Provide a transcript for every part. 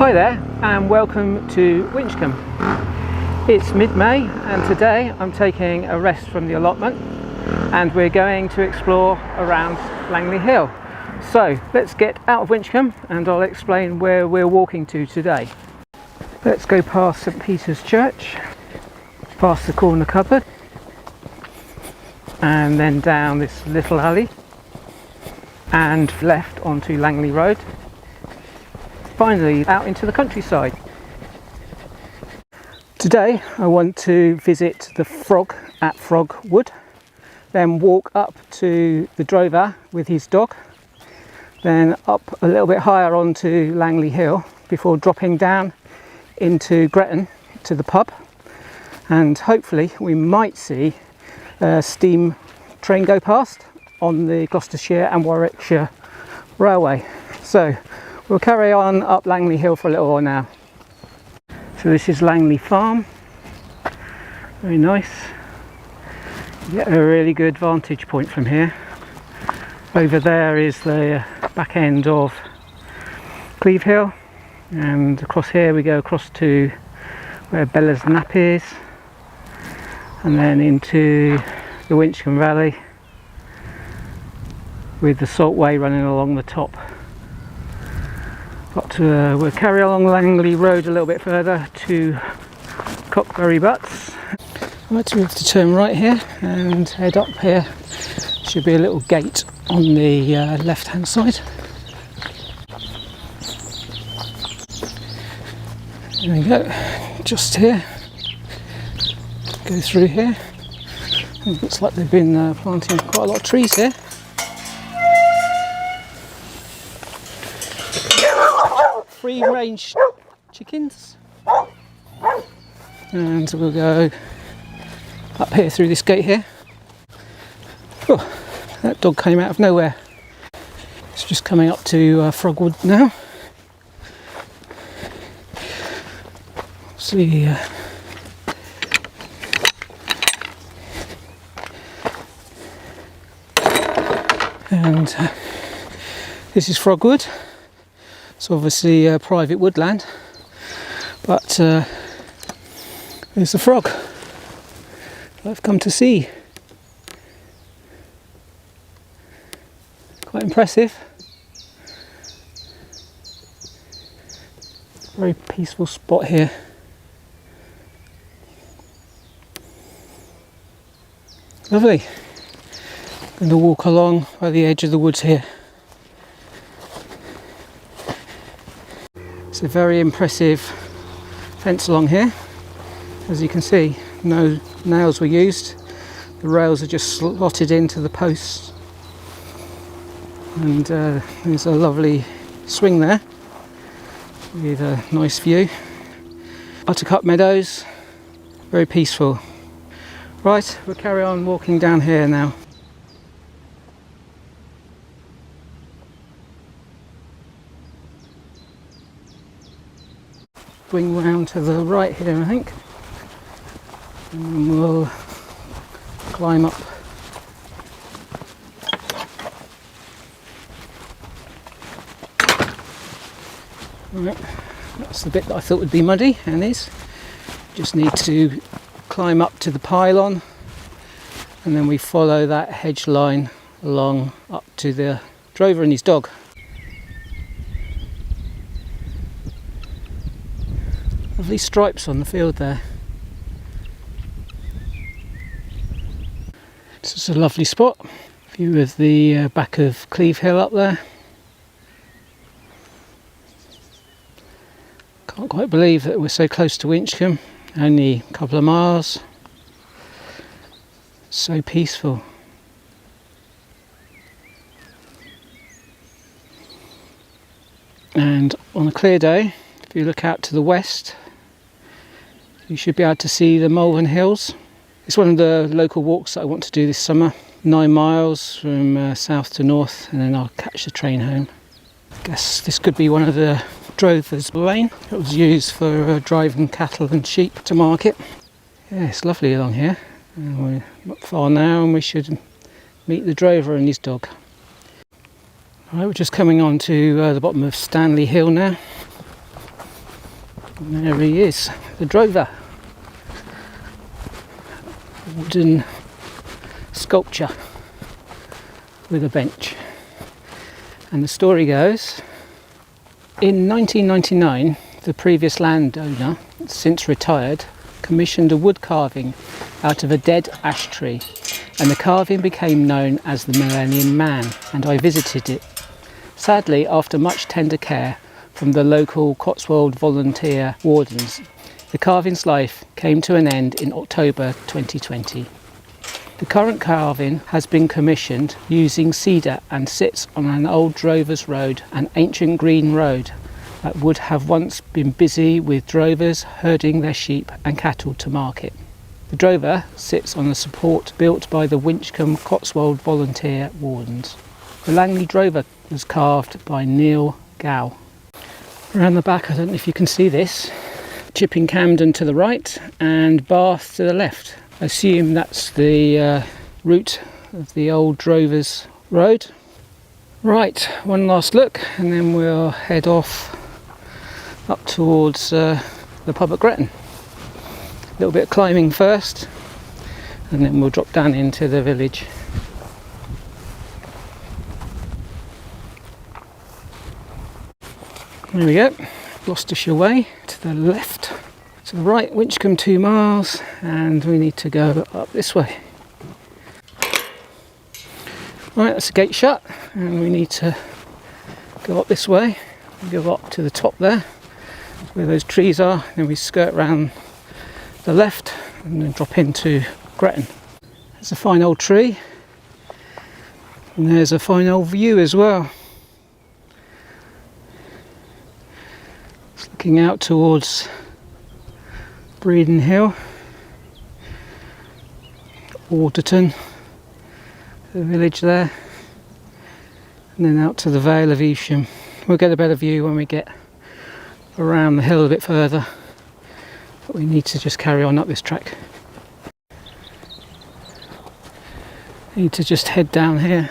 Hi there and welcome to Winchcombe. It's mid-May and today I'm taking a rest from the allotment and we're going to explore around Langley Hill. So let's get out of Winchcombe and I'll explain where we're walking to today. Let's go past St Peter's Church, past the corner cupboard and then down this little alley and left onto Langley Road. Finally out into the countryside. Today I want to visit the Frog at Frog Wood, then walk up to the drover with his dog, then up a little bit higher onto Langley Hill before dropping down into Gretton to the pub, and hopefully we might see a steam train go past on the Gloucestershire and Warwickshire Railway. So we'll carry on up Langley Hill for a little while now. So this is Langley Farm, very nice. You get a really good vantage point from here. Over there is the back end of Cleve Hill, and across here we go across to where Bella's Nap is, and then into the Winchcombe Valley with the Saltway running along the top. We'll carry along Langley Road a little bit further to Cockbury Butts. Right, so we have to turn right here and head up here. Should be a little gate on the left hand side. There we go, just here. Go through here. It looks like they've been planting quite a lot of trees here. Free range chickens, and we'll go up here through this gate here. Oh, that dog came out of nowhere. It's just coming up to Frogwood now. See, and this is Frogwood. It's obviously private woodland, but there's the frog I've come to see. Quite impressive. Very peaceful spot here. Lovely. I'm going to walk along by the edge of the woods here. It's a very impressive fence along here. As you can see, no nails were used. The rails are just slotted into the posts. And there's a lovely swing there with a nice view. Buttercup meadows, very peaceful. Right, we'll carry on walking down here now. Swing round to the right here, I think, and then we'll climb up. Right, that's the bit that I thought would be muddy, and is. Just need to climb up to the pylon, and then we follow that hedge line along up to the drover and his dog. Lovely stripes on the field there. This is a lovely spot. View of the back of Cleve Hill up there. Can't quite believe that we're so close to Winchcombe, only a couple of miles. So peaceful. And on a clear day, if you look out to the west, you should be able to see the Malvern Hills. It's one of the local walks that I want to do this summer. 9 miles from south to north, and then I'll catch the train home. I guess this could be one of the drovers' lane. It was used for driving cattle and sheep to market. Yeah, it's lovely along here. And we're not far now, and we should meet the drover and his dog. Right, we're just coming on to the bottom of Stanley Hill now. And there he is, the drover. Wooden sculpture with a bench. And the story goes, in 1999, the previous landowner, since retired, commissioned a wood carving out of a dead ash tree, and the carving became known as the Millennium Man, and I visited it. Sadly, after much tender care from the local Cotswold volunteer wardens, the carving's life came to an end in October 2020. The current carving has been commissioned using cedar and sits on an old drover's road, an ancient green road that would have once been busy with drovers herding their sheep and cattle to market. The drover sits on a support built by the Winchcombe Cotswold volunteer wardens. The Langley drover was carved by Neil Gow. Around the back, I don't know if you can see this, Chipping Camden to the right and Bath to the left. I assume that's the route of the old drover's road. Right, one last look and then we'll head off up towards the pub at Gretton. A little bit of climbing first and then we'll drop down into the village. There we go, Gloucestershire Way to the left. To the right, Winchcombe 2 miles, and we need to go up this way. Right, that's the gate shut, and we need to go up this way. We go up to the top there, where those trees are, and we skirt round the left and then drop into Gretton. There's a fine old tree, and there's a fine old view as well. It's looking out towards Breeden Hill, Waterton, the village there, and then out to the Vale of Evesham. We'll get a better view when we get around the hill a bit further, but we need to just carry on up this track. Need to just head down here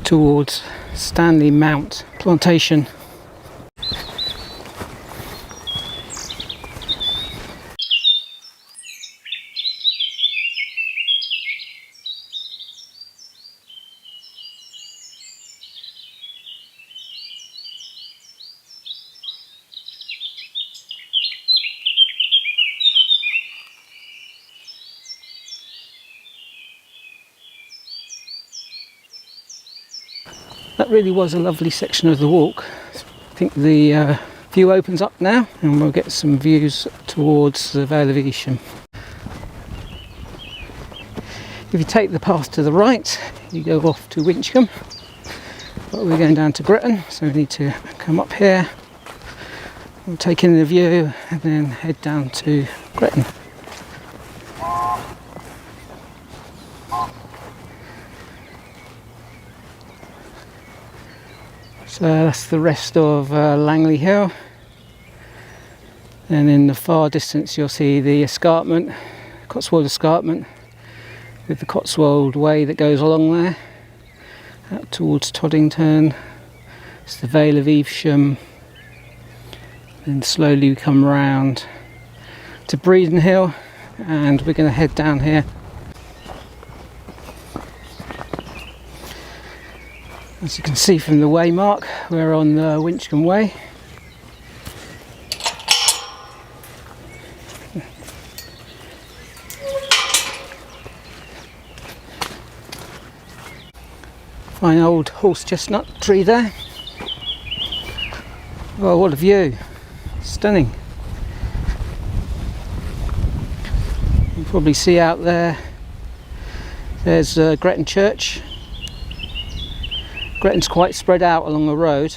towards Stanley Mount Plantation. That really was a lovely section of the walk. I think the view opens up now and we'll get some views towards the Vale of Evesham. If you take the path to the right, you go off to Winchcombe, but we're going down to Gretton, so we need to come up here, we'll take in the view and then head down to Gretton. So that's the rest of Langley Hill, and in the far distance you'll see the escarpment, Cotswold escarpment, with the Cotswold Way that goes along there out towards Toddington. It's the Vale of Evesham, then slowly we come round to Breeden Hill and we're going to head down here. As you can see from the waymark, we're on the Winchcombe Way. Fine old horse chestnut tree there. Oh, what a view! Stunning. You can probably see out there, there's Gretton Church. Gretton's quite spread out along the road.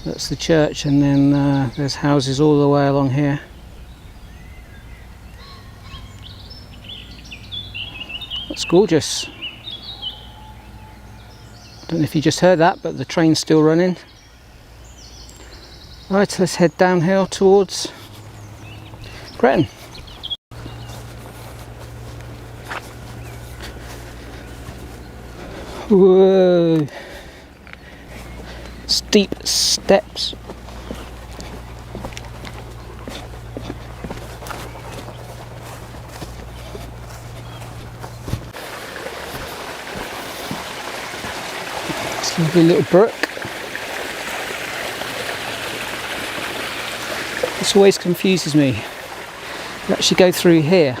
That's the church, and then there's houses all the way along here. That's gorgeous. Don't know if you just heard that, but the train's still running. Right, let's head downhill towards Gretton. Whoa! Steep steps. This lovely little brook. This always confuses me. You actually go through here.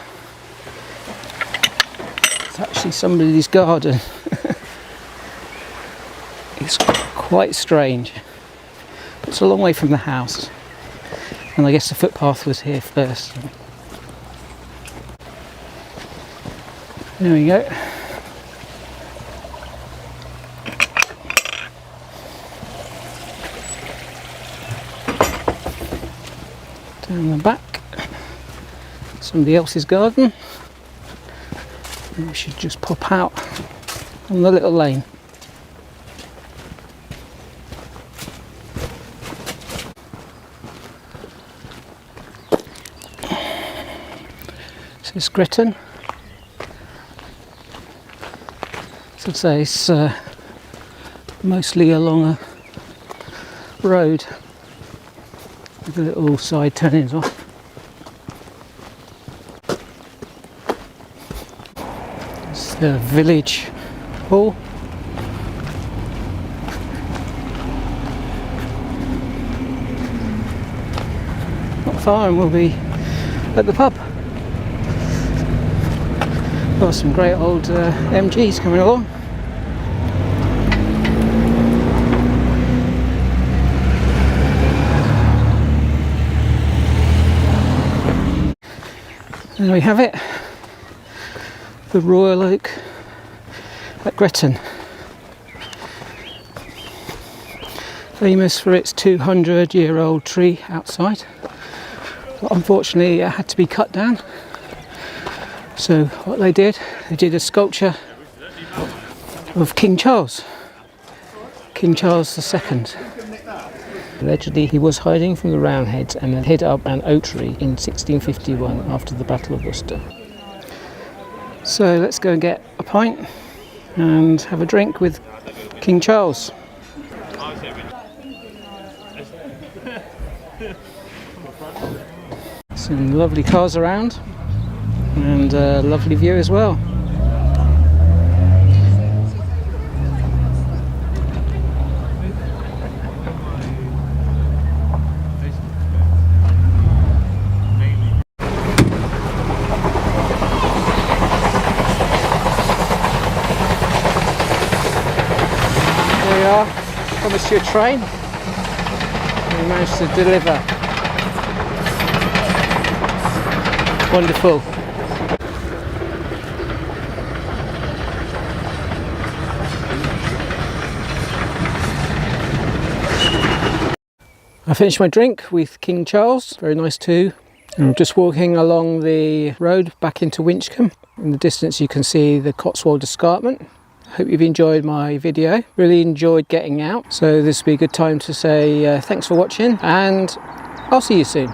It's actually somebody's garden. It's quite strange. It's a long way from the house. And I guess the footpath was here first. There we go. Down the back, somebody else's garden. And we should just pop out on the little lane. So it's Gretton. So I'd say it's mostly along a road with the little side turnings off. It's the village hall. Not far and we'll be at the pub. Got some great old MGs coming along. There we have it, the Royal Oak at Gretton. Famous for its 200-year-old tree outside, but unfortunately it had to be cut down. So what they did a sculpture of King Charles II. Allegedly he was hiding from the Roundheads and then hid up an oak tree in 1651 after the Battle of Worcester. So let's go and get a pint and have a drink with King Charles. Some lovely cars around and a lovely view as well. There we are, promised you a train. We managed to deliver. Wonderful. I finished my drink with King Charles, very nice too. I'm just walking along the road back into Winchcombe. In the distance you can see the Cotswold escarpment. Hope you've enjoyed my video. Really enjoyed getting out, so this will be a good time to say thanks for watching and I'll see you soon.